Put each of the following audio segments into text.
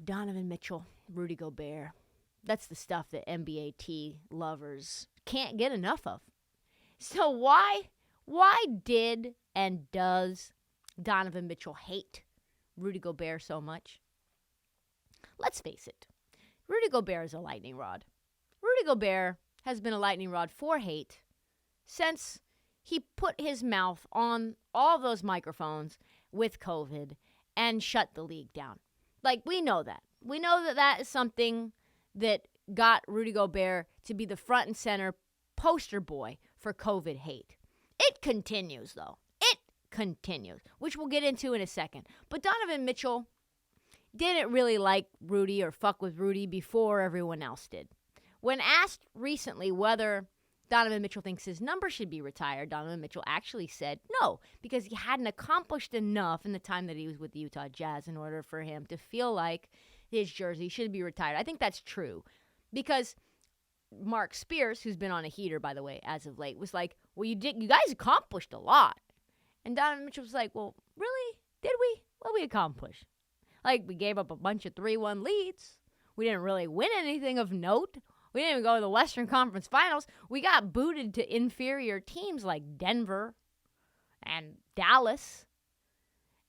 Donovan Mitchell, Rudy Gobert. That's the stuff that NBA lovers can't get enough of. So why did and does Donovan Mitchell hate Rudy Gobert so much? Let's face it. Rudy Gobert is a lightning rod. Rudy Gobert has been a lightning rod for hate since he put his mouth on all those microphones with COVID and shut the league down. Like, we know that. We know that that is something that got Rudy Gobert to be the front and center poster boy for COVID hate. It continues, though. It continues, which we'll get into in a second. But Donovan Mitchell didn't really like Rudy or fuck with Rudy before everyone else did. When asked recently whether Donovan Mitchell thinks his number should be retired, Donovan Mitchell actually said no, because he hadn't accomplished enough in the time that he was with the Utah Jazz in order for him to feel like his jersey should be retired. I think that's true, because Mark Spears, who's been on a heater, by the way, as of late, was like, well, you guys accomplished a lot. And Donovan Mitchell was like, well, really? Did we? What did we accomplish? Like, we gave up a bunch of 3-1 leads. We didn't really win anything of note. We didn't even go to the Western Conference Finals. We got booted to inferior teams like Denver and Dallas.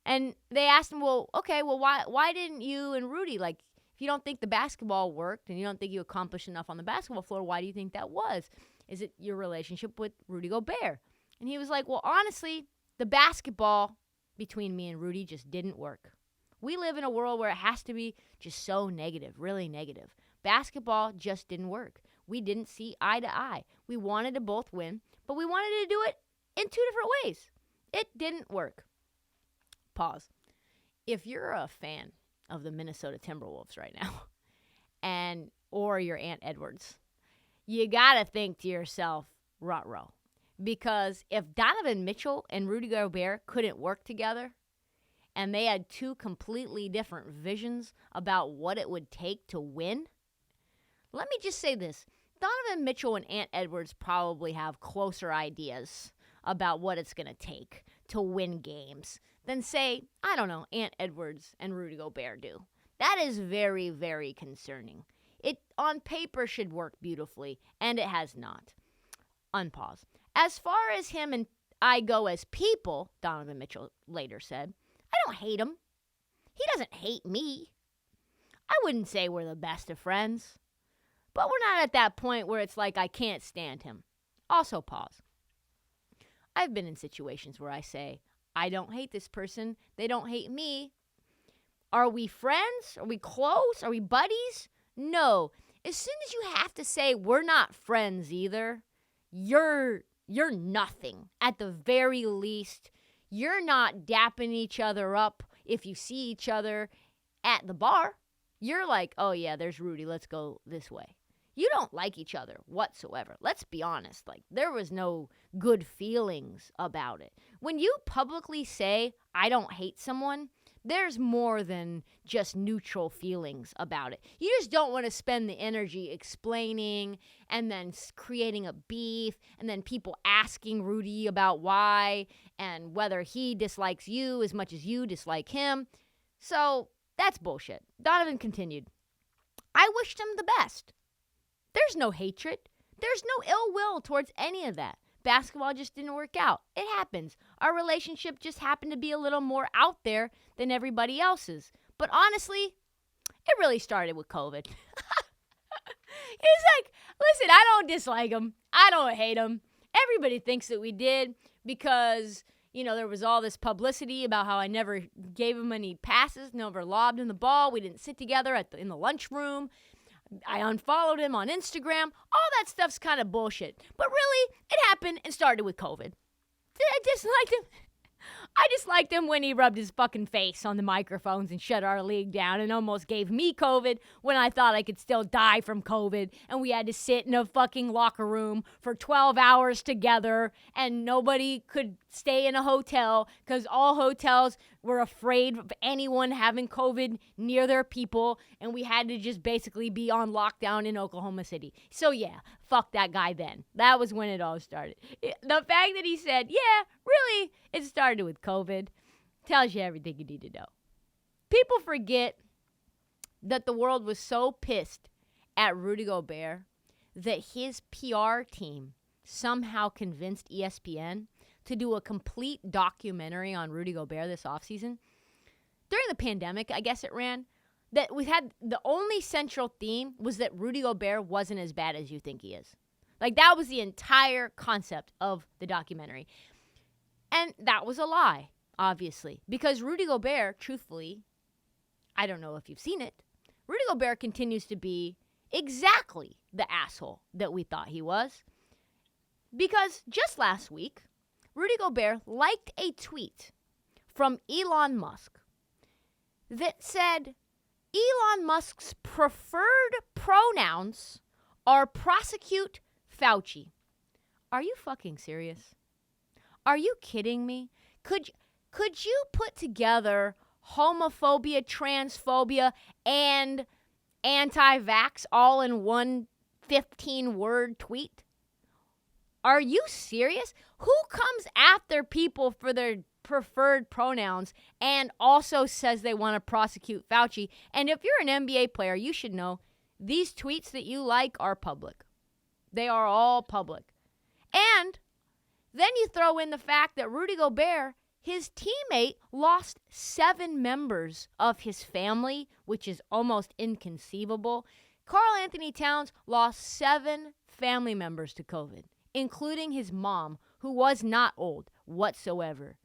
And they asked him, well, okay, well, why didn't you and Rudy, like, if you don't think the basketball worked and you don't think you accomplished enough on the basketball floor, why do you think that was? Is it your relationship with Rudy Gobert? And he was like, well, honestly, the basketball between me and Rudy just didn't work. We live in a world where it has to be just so negative, really negative. Basketball just didn't work. We didn't see eye to eye. We wanted to both win, but we wanted to do it in two different ways. It didn't work. Pause. If you're a fan of the Minnesota Timberwolves right now, or your Aunt Edwards, you gotta think to yourself, ruh-roh. Because if Donovan Mitchell and Rudy Gobert couldn't work together, and they had two completely different visions about what it would take to win, let me just say this. Donovan Mitchell and Aunt Edwards probably have closer ideas about what it's going to take to win games than, say, I don't know, Aunt Edwards and Rudy Gobert do. That is very, very concerning. It, on paper, should work beautifully, and it has not. Unpause. As far as him and I go as people, Donovan Mitchell later said, I don't hate him. He doesn't hate me. I wouldn't say we're the best of friends. But we're not at that point where it's like I can't stand him. Also, pause. I've been in situations where I say, I don't hate this person. They don't hate me. Are we friends? Are we close? Are we buddies? No. As soon as you have to say we're not friends either, you're nothing. At the very least, you're not dapping each other up if you see each other at the bar. You're like, oh yeah, there's Rudy. Let's go this way. You don't like each other whatsoever. Let's be honest. Like, there was no good feelings about it. When you publicly say, I don't hate someone, there's more than just neutral feelings about it. You just don't want to spend the energy explaining and then creating a beef and then people asking Rudy about why and whether he dislikes you as much as you dislike him. So that's bullshit. Donovan continued, I wished him the best. There's no hatred. There's no ill will towards any of that. Basketball just didn't work out. It happens. Our relationship just happened to be a little more out there than everybody else's. But honestly, it really started with COVID. It's like, listen, I don't dislike him. I don't hate him. Everybody thinks that we did because, you know, there was all this publicity about how I never gave him any passes, never lobbed him the ball. We didn't sit together in the lunchroom. I unfollowed him on Instagram. All that stuff's kind of bullshit. But really, it happened and started with COVID. I disliked him. I disliked him when he rubbed his fucking face on the microphones and shut our league down and almost gave me COVID when I thought I could still die from COVID. And we had to sit in a fucking locker room for 12 hours together and nobody could stay in a hotel because all hotels were afraid of anyone having COVID near their people. And we had to just basically be on lockdown in Oklahoma City. So yeah, fuck that guy then. That was when it all started. The fact that he said, yeah, really, it started with COVID tells you everything you need to know. People forget that the world was so pissed at Rudy Gobert that his PR team somehow convinced ESPN to do a complete documentary on Rudy Gobert this offseason. During the pandemic, I guess it ran, that we had the only central theme was that Rudy Gobert wasn't as bad as you think he is. Like, that was the entire concept of the documentary. And that was a lie, obviously, because Rudy Gobert, truthfully, I don't know if you've seen it, Rudy Gobert continues to be exactly the asshole that we thought he was. Because just last week, Rudy Gobert liked a tweet from Elon Musk that said Elon Musk's preferred pronouns are prosecute Fauci. Are you fucking serious? Are you kidding me? Could you put together homophobia, transphobia, and anti-vax all in one 15-word tweet? Are you serious? Who comes after people for their preferred pronouns and also says they want to prosecute Fauci? And if you're an NBA player, you should know these tweets that you like are public. They are all public. And then you throw in the fact that Rudy Gobert, his teammate, lost 7 members of his family, which is almost inconceivable. Karl Anthony Towns lost 7 family members to COVID, including his mom, who was not old whatsoever.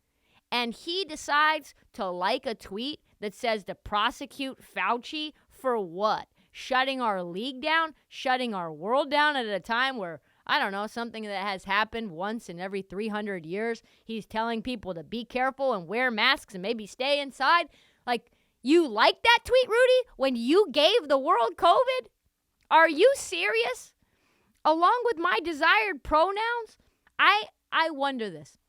And he decides to like a tweet that says to prosecute Fauci for what? Shutting our league down? Shutting our world down at a time where, I don't know, something that has happened once in every 300 years. He's telling people to be careful and wear masks and maybe stay inside. Like, you like that tweet, Rudy, when you gave the world COVID? Are you serious? Along with my desired pronouns? I wonder this,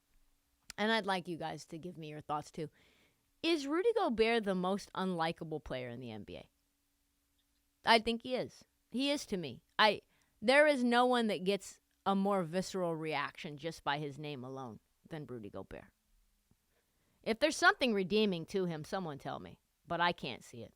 and I'd like you guys to give me your thoughts too. Is Rudy Gobert the most unlikable player in the NBA? I think he is. He is to me. There is no one that gets a more visceral reaction just by his name alone than Rudy Gobert. If there's something redeeming to him, someone tell me, but I can't see it.